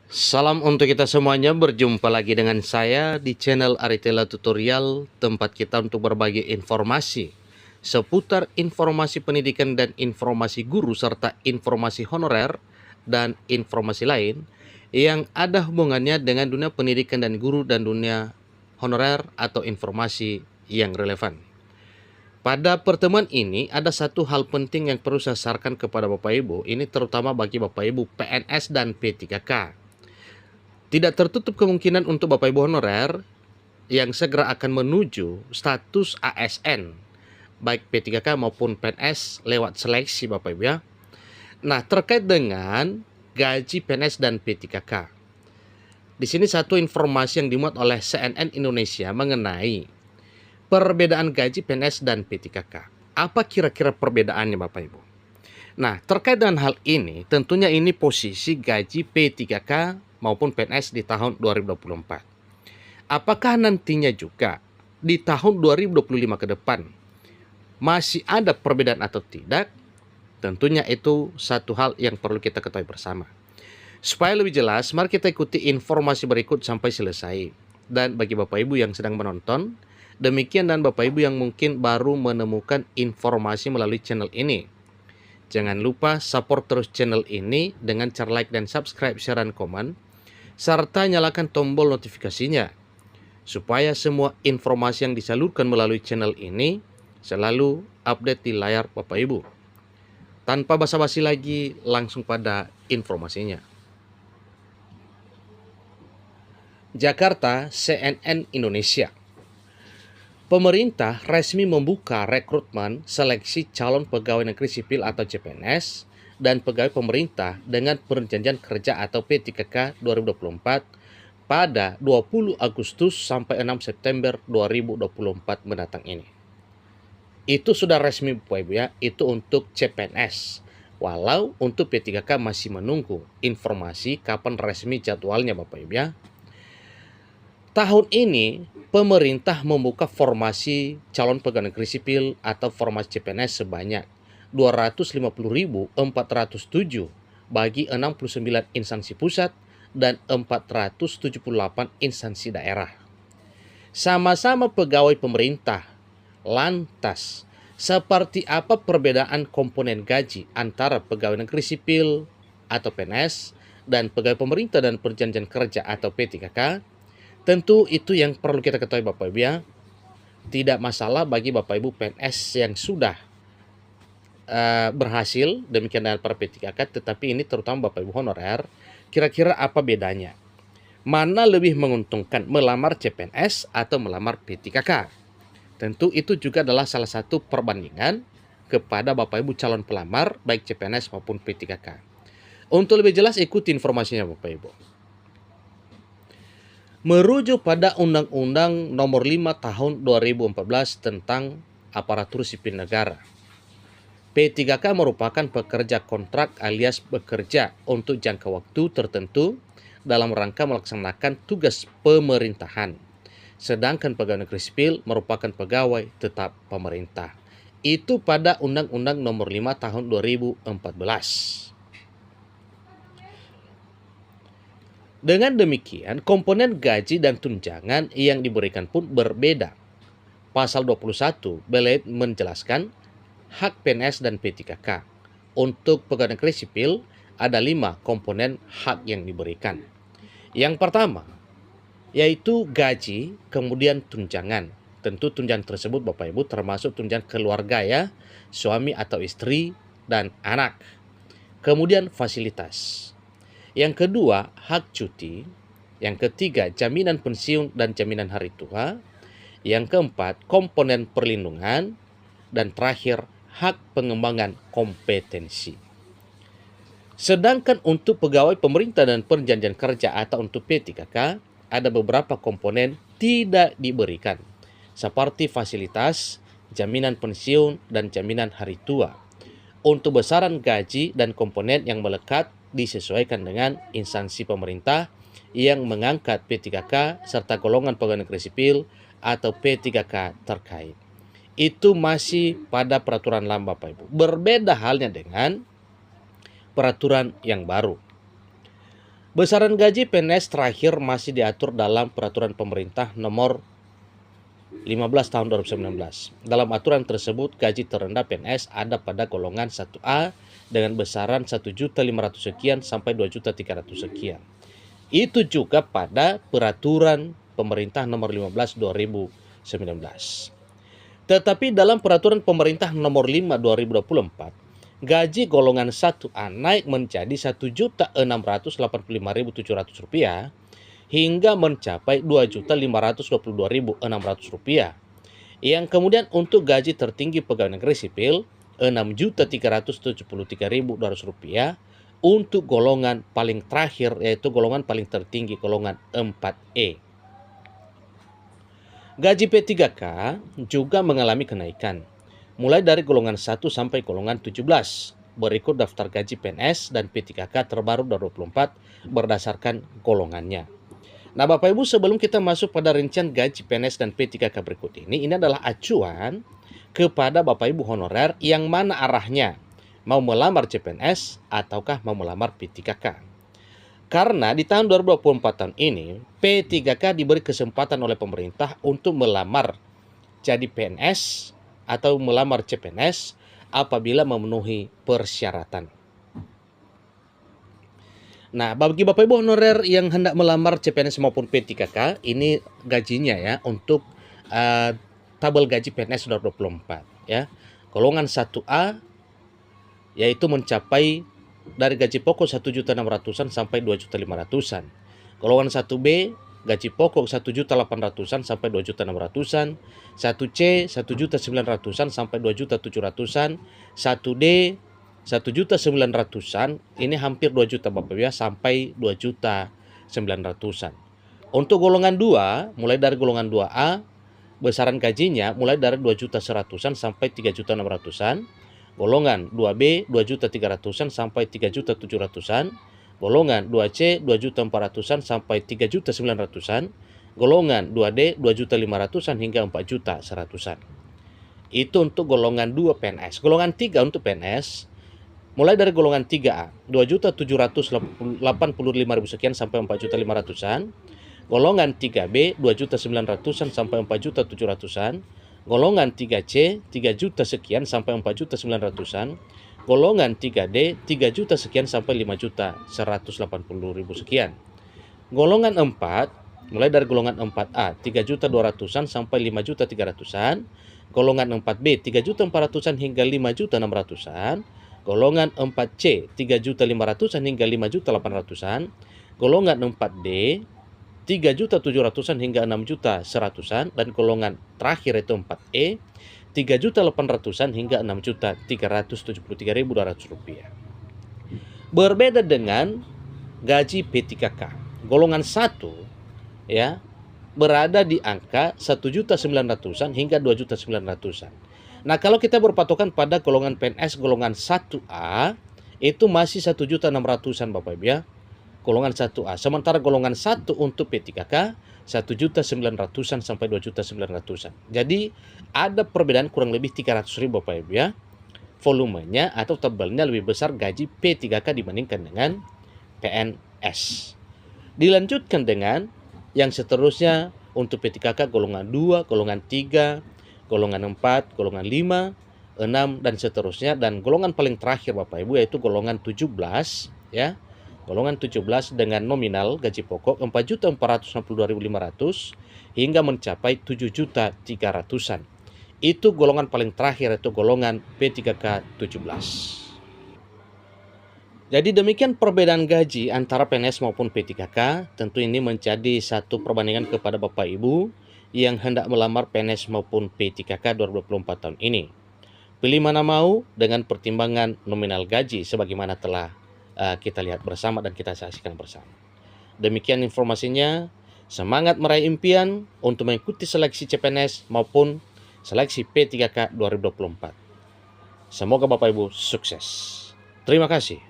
Salam untuk kita semuanya, berjumpa lagi dengan saya di channel Aritela Tutorial, tempat kita untuk berbagi informasi seputar informasi pendidikan dan informasi guru serta informasi honorer dan informasi lain yang ada hubungannya dengan dunia pendidikan dan guru dan dunia honorer atau informasi yang relevan. Pada pertemuan ini ada satu hal penting yang perlu saya sarankan kepada Bapak Ibu, ini terutama bagi Bapak Ibu PNS dan P3K. Tidak tertutup kemungkinan untuk Bapak Ibu honorer yang segera akan menuju status ASN, baik P3K maupun PNS lewat seleksi Bapak Ibu ya. Nah, terkait dengan gaji PNS dan P3K. Di sini satu informasi yang dimuat oleh CNN Indonesia mengenai perbedaan gaji PNS dan P3K. Apa kira-kira perbedaannya Bapak Ibu? Nah, terkait dengan hal ini, tentunya ini posisi gaji P3K maupun PNS di tahun 2024. Apakah nantinya juga di tahun 2025 ke depan masih ada perbedaan atau tidak? Tentunya itu satu hal yang perlu kita ketahui bersama. Supaya lebih jelas, mari kita ikuti informasi berikut sampai selesai. Dan bagi Bapak Ibu yang sedang menonton, demikian, dan Bapak Ibu yang mungkin baru menemukan informasi melalui channel ini, jangan lupa support terus channel ini dengan cara like dan subscribe, share, dan komen, serta nyalakan tombol notifikasinya, supaya semua informasi yang disalurkan melalui channel ini selalu update di layar Bapak Ibu. Tanpa basa-basi lagi, langsung pada informasinya. Jakarta, CNN Indonesia. Pemerintah resmi membuka rekrutmen seleksi calon pegawai negeri sipil atau CPNS dan pegawai pemerintah dengan perjanjian kerja atau P3K 2024 pada 20 Agustus sampai 6 September 2024 mendatang ini. Itu sudah resmi Bapak Ibu ya, itu untuk CPNS. Walau untuk P3K masih menunggu informasi kapan resmi jadwalnya Bapak Ibu ya. Tahun ini pemerintah membuka formasi calon pegawai negeri sipil atau formasi CPNS sebanyak 250.407 bagi 69 instansi pusat dan 478 instansi daerah. Sama-sama pegawai pemerintah. Lantas, seperti apa perbedaan komponen gaji antara pegawai negeri sipil atau PNS dan pegawai pemerintah dan perjanjian kerja atau P3K? Tentu itu yang perlu kita ketahui Bapak Ibu ya. Tidak masalah bagi Bapak Ibu PNS yang sudah berhasil, demikian dengan para P3K, tetapi ini terutama Bapak Ibu honorer, kira-kira apa bedanya? Mana lebih menguntungkan, melamar CPNS atau melamar P3K? Tentu itu juga adalah salah satu perbandingan kepada Bapak Ibu calon pelamar baik CPNS maupun P3K. Untuk lebih jelas ikuti informasinya Bapak Ibu. Merujuk pada Undang-Undang Nomor 5 Tahun 2014 tentang Aparatur Sipil Negara, P3K merupakan pekerja kontrak alias bekerja untuk jangka waktu tertentu dalam rangka melaksanakan tugas pemerintahan. Sedangkan pegawai negeri sipil merupakan pegawai tetap pemerintah. Itu pada Undang-Undang Nomor 5 Tahun 2014. Dengan demikian, komponen gaji dan tunjangan yang diberikan pun berbeda. Pasal 21 menjelaskan hak PNS dan P3K. Untuk pegawai negeri sipil ada 5 komponen hak yang diberikan. Yang pertama, yaitu gaji, kemudian tunjangan. Tentu tunjangan tersebut Bapak Ibu termasuk tunjangan keluarga ya, suami atau istri dan anak. Kemudian fasilitas. Yang kedua, hak cuti. Yang ketiga, jaminan pensiun dan jaminan hari tua. Yang keempat, komponen perlindungan. Dan terakhir, hak pengembangan kompetensi. Sedangkan untuk pegawai pemerintah dan perjanjian kerja atau untuk P3K, ada beberapa komponen tidak diberikan, seperti fasilitas, jaminan pensiun, dan jaminan hari tua. Untuk besaran gaji dan komponen yang melekat disesuaikan dengan instansi pemerintah yang mengangkat P3K serta golongan pegawai negeri sipil atau P3K terkait. Itu masih pada peraturan lama Bapak Ibu. Berbeda halnya dengan peraturan yang baru. Besaran gaji PNS terakhir masih diatur dalam Peraturan Pemerintah Nomor 15 Tahun 2019. Dalam aturan tersebut, gaji terendah PNS ada pada golongan 1A dengan besaran 1.500.000 sekian sampai 2.300.000 sekian. Itu juga pada Peraturan Pemerintah Nomor 15 2019. Tetapi dalam Peraturan Pemerintah Nomor 5 2024, gaji golongan 1A naik menjadi Rp1.685.700 hingga mencapai Rp2.522.600, yang kemudian untuk gaji tertinggi pegawai negeri sipil Rp6.373.200 untuk golongan paling terakhir, yaitu golongan paling tertinggi, golongan 4E. Gaji P3K juga mengalami kenaikan, mulai dari golongan 1 sampai golongan 17. Berikut daftar gaji PNS dan P3K terbaru 2024 berdasarkan golongannya. Nah, Bapak Ibu, sebelum kita masuk pada rincian gaji PNS dan P3K berikut ini adalah acuan kepada Bapak Ibu honorer yang mana arahnya, mau melamar CPNS ataukah mau melamar P3K. Karena di tahun 2024 tahun ini, P3K diberi kesempatan oleh pemerintah untuk melamar jadi PNS atau melamar CPNS apabila memenuhi persyaratan. Nah, bagi Bapak Ibu honorer yang hendak melamar CPNS maupun P3K, ini gajinya ya untuk tabel gaji PNS 2024 ya. Golongan 1A yaitu mencapai dari gaji pokok 1.600.000 sampai 2.500.000. Golongan 1B gaji pokok 1.800.000 sampai 2.600.000, 1C 1.900.000 sampai 2.700.000, 1D 1.900.000, ini hampir 2 juta Bapak Ibu ya, sampai 2.900.000. Untuk golongan 2, mulai dari golongan 2A, besaran gajinya mulai dari 2.100.000 sampai 3.600.000. Golongan 2B 2.300.000 sampai 3.700.000. Golongan 2C 2.400.000 sampai 3.900.000. Golongan 2D 2.500.000 hingga 4.100.000. Itu untuk golongan 2 PNS. Golongan 3 untuk PNS mulai dari golongan 3A 2.785.000 sekian sampai 4.500.000. Golongan 3B 2.900.000 sampai 4.700.000. Golongan 3C 3 juta sekian sampai 4.900.000. Golongan 3D 3 juta sekian sampai 5.180.000 sekian. Golongan 4 mulai dari golongan 4A 3.200.000 sampai 5.300.000. Golongan 4B 3.400.000 hingga 5.600.000. Golongan 4C 3.500.000 hingga 5.800.000. Golongan 4D 3.700.000 hingga 6.100.000, dan golongan terakhir itu 4E 3.800.000 hingga 6.373.200 rupiah. Berbeda dengan gaji P3K. Golongan 1 ya berada di angka 1.900.000 hingga 2.900.000. Nah, kalau kita berpatokan pada golongan PNS golongan 1A itu masih 1.600.000 Bapak Ibu ya. Golongan 1A. Sementara golongan 1 untuk P3K 1.900.000 sampai 2.900.000. Jadi ada perbedaan kurang lebih 300.000 Bapak Ibu ya. Volumenya atau tebalnya lebih besar gaji P3K dibandingkan dengan PNS. Dilanjutkan dengan yang seterusnya untuk P3K golongan 2, golongan 3, golongan 4, golongan 5, 6 dan seterusnya, dan golongan paling terakhir Bapak Ibu yaitu golongan 17 ya. Golongan 17 dengan nominal gaji pokok 4.462.500 hingga mencapai 7.300.000. Itu golongan paling terakhir, yaitu golongan P3K 17. Jadi demikian perbedaan gaji antara PNS maupun P3K. Tentu ini menjadi satu perbandingan kepada Bapak Ibu yang hendak melamar PNS maupun P3K 2024 tahun ini. Pilih mana mau dengan pertimbangan nominal gaji sebagaimana telah kita lihat bersama dan kita saksikan bersama. Demikian informasinya. Semangat meraih impian untuk mengikuti seleksi CPNS maupun seleksi P3K 2024. Semoga Bapak Ibu sukses. Terima kasih.